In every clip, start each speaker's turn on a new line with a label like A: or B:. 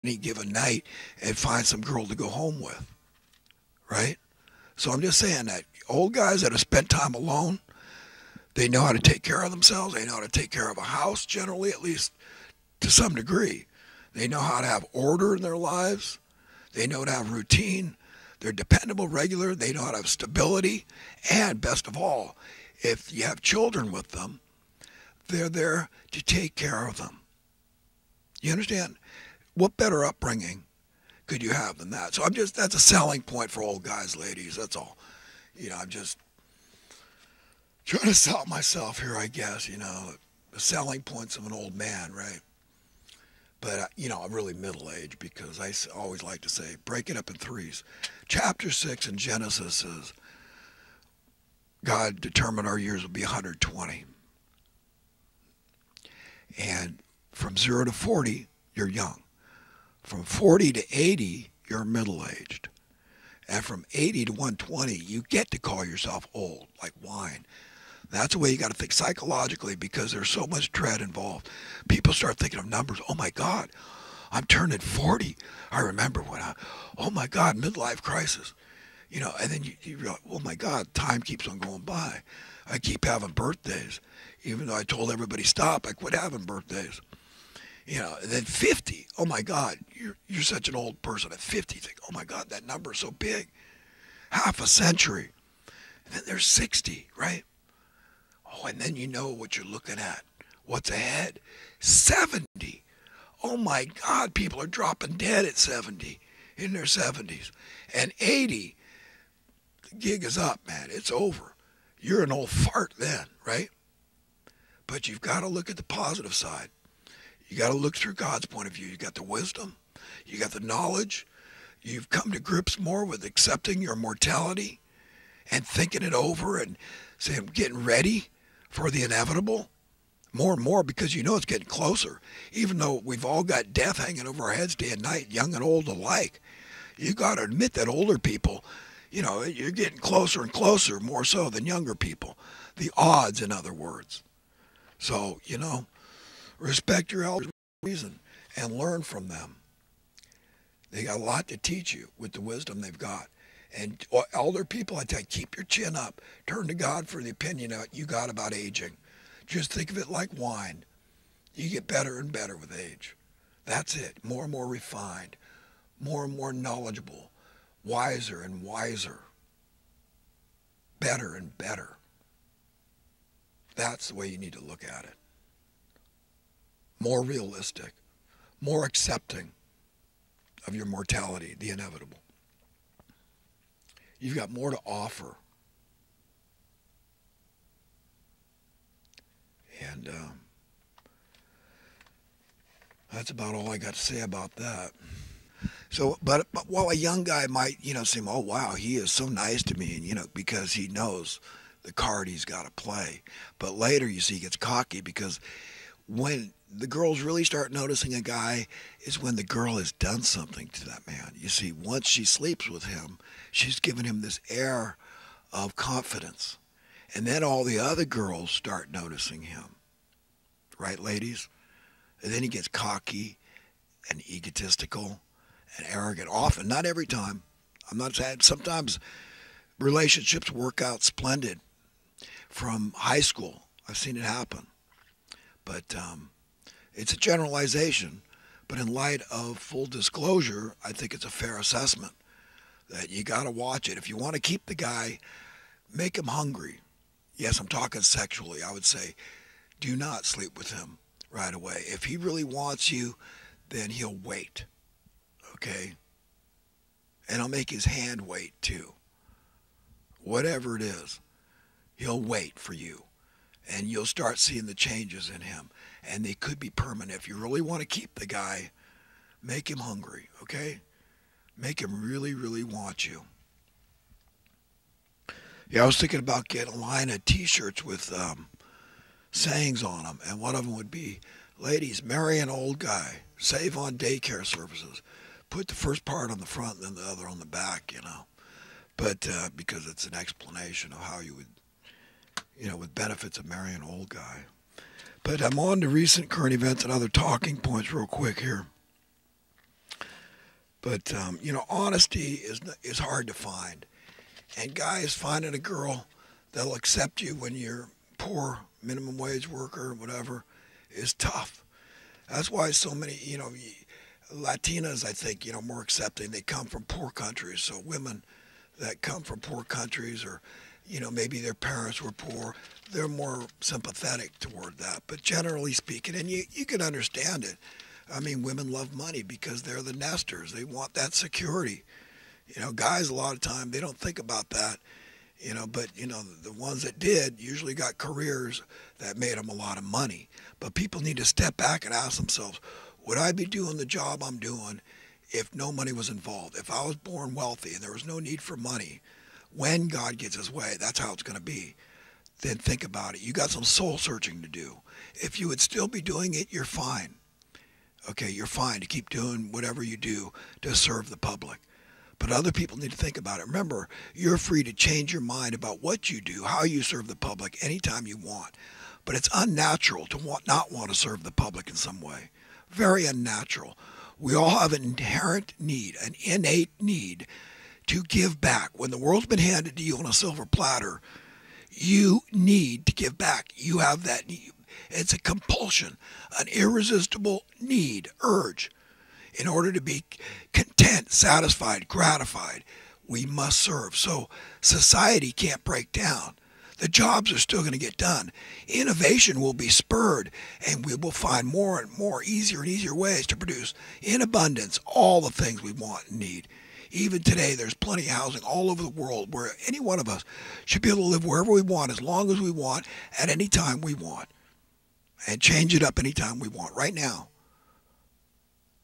A: any given night and find some girl to go home with, right? So I'm just saying that old guys that have spent time alone, they know how to take care of themselves. They know how to take care of a house, generally, at least to some degree. They know how to have order in their lives. They know how to have routine. They're dependable, regular. They know how to have stability. And best of all, if you have children with them, they're there to take care of them. You understand? What better upbringing could you have than that? So that's a selling point for old guys, ladies. That's all. I'm just trying to sell myself here, I guess. The selling points of an old man, right? But, I'm really middle aged because I always like to say, break it up in threes. Chapter 6 in Genesis is God determined our years will be 120. And from 0 to 40, you're young. From 40 to 80, you're middle aged. And from 80 to 120, you get to call yourself old, like wine. That's the way you got to think psychologically because there's so much dread involved. People start thinking of numbers. Oh my God, I'm turning 40. I remember oh my God, midlife crisis. And then you realize, oh my God, time keeps on going by. I keep having birthdays. Even though I told everybody stop, I quit having birthdays. And then 50, oh my God, you're such an old person. At 50, you think, oh my God, that number is so big. Half a century. And then there's 60, right? Oh, and then you know what you're looking at. What's ahead? 70. Oh my God, people are dropping dead at 70, in their 70s. And 80, the gig is up, man. It's over. You're an old fart then, right? But you've got to look at the positive side. You got to look through God's point of view. You got the wisdom. You got the knowledge. You've come to grips more with accepting your mortality and thinking it over and saying, getting ready for the inevitable more and more because you know it's getting closer. Even though we've all got death hanging over our heads day and night, young and old alike, you got to admit that older people, you're getting closer and closer, more so than younger people. The odds, in other words. So, respect your elders reason and learn from them. They got a lot to teach you with the wisdom they've got. And elder people, I tell you, keep your chin up. Turn to God for the opinion you got about aging. Just think of it like wine. You get better and better with age. That's it. More and more refined. More and more knowledgeable. Wiser and wiser. Better and better. That's the way you need to look at it. More realistic. More accepting of your mortality, the inevitable. You've got more to offer. And that's about all I got to say about that. So, but while a young guy might, seem, oh wow, he is so nice to me, and because he knows the card he's got to play. But later, you see, he gets cocky because when the girls really start noticing a guy is when the girl has done something to that man. You see, once she sleeps with him, she's given him this air of confidence. And then all the other girls start noticing him. Right, ladies? And then he gets cocky and egotistical and arrogant. Often, not every time. I'm not saying sometimes relationships work out splendid from high school. I've seen it happen. But it's a generalization. But in light of full disclosure, I think it's a fair assessment that you got to watch it. If you want to keep the guy, make him hungry. Yes, I'm talking sexually. I would say do not sleep with him right away. If he really wants you, then he'll wait. Okay? And I'll make his hand wait too. Whatever it is, he'll wait for you. And you'll start seeing the changes in him. And they could be permanent. If you really want to keep the guy, make him hungry, okay? Make him really, really want you. Yeah, I was thinking about getting a line of T-shirts with sayings on them. And one of them would be, ladies, marry an old guy. Save on daycare services. Put the first part on the front and then the other on the back, But because it's an explanation of how you would, with benefits of marrying an old guy. But I'm on to recent current events and other talking points real quick here. But honesty is hard to find, and guys finding a girl that'll accept you when you're poor, minimum wage worker, whatever, is tough. That's why so many, Latinas, I think, more accepting. They come from poor countries, so women that come from poor countries, or maybe their parents were poor, they're more sympathetic toward that. But generally speaking, and you can understand it. I mean, women love money because they're the nesters. They want that security. Guys, a lot of time, they don't think about that. But the ones that did usually got careers that made them a lot of money. But people need to step back and ask themselves, would I be doing the job I'm doing if no money was involved? If I was born wealthy and there was no need for money, when God gets his way, that's how it's going to be. Then think about it. You got some soul searching to do. If you would still be doing it, you're fine. Okay, you're fine to keep doing whatever you do to serve the public. But other people need to think about it. Remember, you're free to change your mind about what you do, how you serve the public, anytime you want. But it's unnatural to not want to serve the public in some way. Very unnatural. We all have an inherent need, an innate need to give back. When the world's been handed to you on a silver platter, you need to give back. You have that need. It's a compulsion, an irresistible need, urge. In order to be content, satisfied, gratified, we must serve. So society can't break down. The jobs are still going to get done. Innovation will be spurred, and we will find more and more easier and easier ways to produce in abundance all the things we want and need. Even today, there's plenty of housing all over the world where any one of us should be able to live wherever we want, as long as we want, at any time we want, and change it up anytime we want, right now.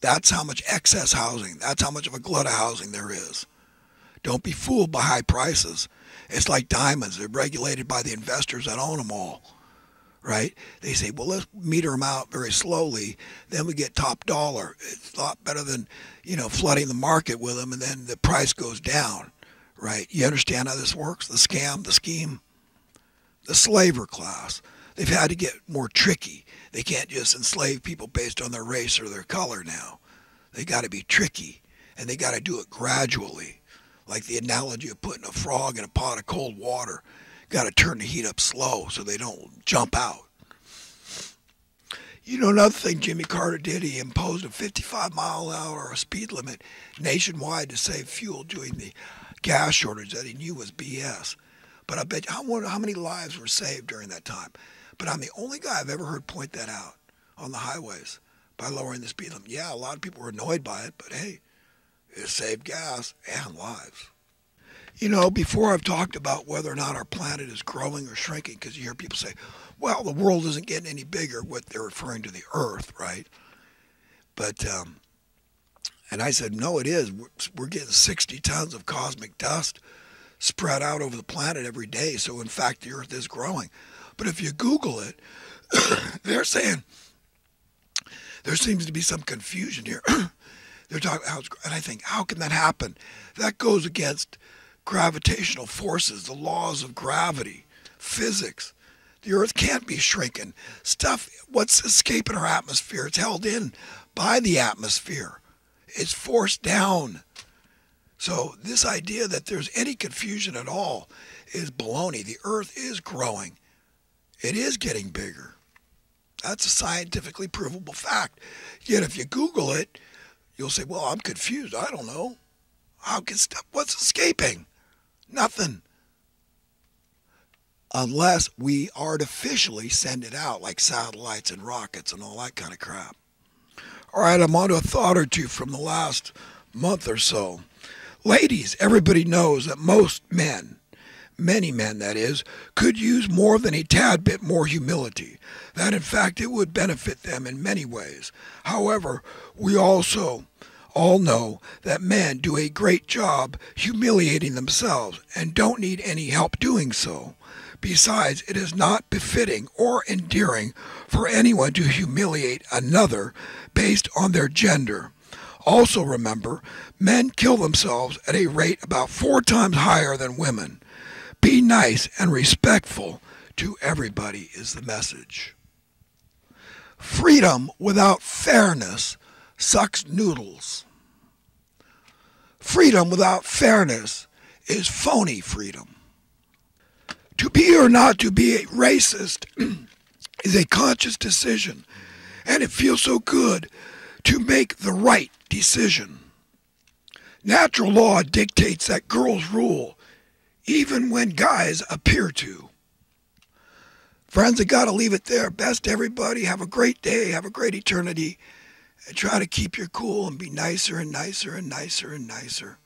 A: That's how much excess housing, that's how much of a glut of housing there is. Don't be fooled by high prices. It's like diamonds. They're regulated by the investors that own them all, right? They say, well, let's meter them out very slowly. Then we get top dollar. It's a lot better than, flooding the market with them, and then the price goes down, right? You understand how this works? The scam, the scheme, the slaver class. They've had to get more tricky. They can't just enslave people based on their race or their color now. They got to be tricky, and they got to do it gradually. Like the analogy of putting a frog in a pot of cold water. Got to turn the heat up slow so they don't jump out. Another thing Jimmy Carter did, he imposed a 55-mile-an-hour speed limit nationwide to save fuel during the gas shortage that he knew was BS. But I wonder how many lives were saved during that time. But I'm the only guy I've ever heard point that out on the highways by lowering the speed limit. Yeah, a lot of people were annoyed by it, but hey, it saved gas and lives. Before I've talked about whether or not our planet is growing or shrinking, because you hear people say, well, the world isn't getting any bigger, what they're referring to the Earth, right? But, and I said, no, it is. We're getting 60 tons of cosmic dust spread out over the planet every day. So, in fact, the Earth is growing. But if you Google it, they're saying there seems to be some confusion here. They're talking, and I think, how can that happen? That goes against gravitational forces, the laws of gravity, physics. The Earth can't be shrinking. What's escaping our atmosphere, it's held in by the atmosphere. It's forced down. So this idea that there's any confusion at all is baloney. The Earth is growing. It is getting bigger. That's a scientifically provable fact. Yet if you Google it, you'll say, well, I'm confused. I don't know. What's escaping? Nothing. Unless we artificially send it out, like satellites and rockets and all that kind of crap. All right, I'm on to a thought or two from the last month or so. Ladies, everybody knows that most men, many men that is, could use more than a tad bit more humility. That in fact it would benefit them in many ways. However, we also all know that men do a great job humiliating themselves and don't need any help doing so. Besides, it is not befitting or endearing for anyone to humiliate another based on their gender. Also remember, men kill themselves at a rate about 4 times higher than women. Be nice and respectful to everybody is the message. Freedom without fairness sucks noodles. Freedom without fairness is phony freedom. To be or not to be a racist is a conscious decision, and it feels so good to make the right decision. Natural law dictates that girls rule, even when guys appear to. Friends, I gotta leave it there. Best everybody. Have a great day. Have a great eternity. And try to keep your cool and be nicer and nicer and nicer and nicer.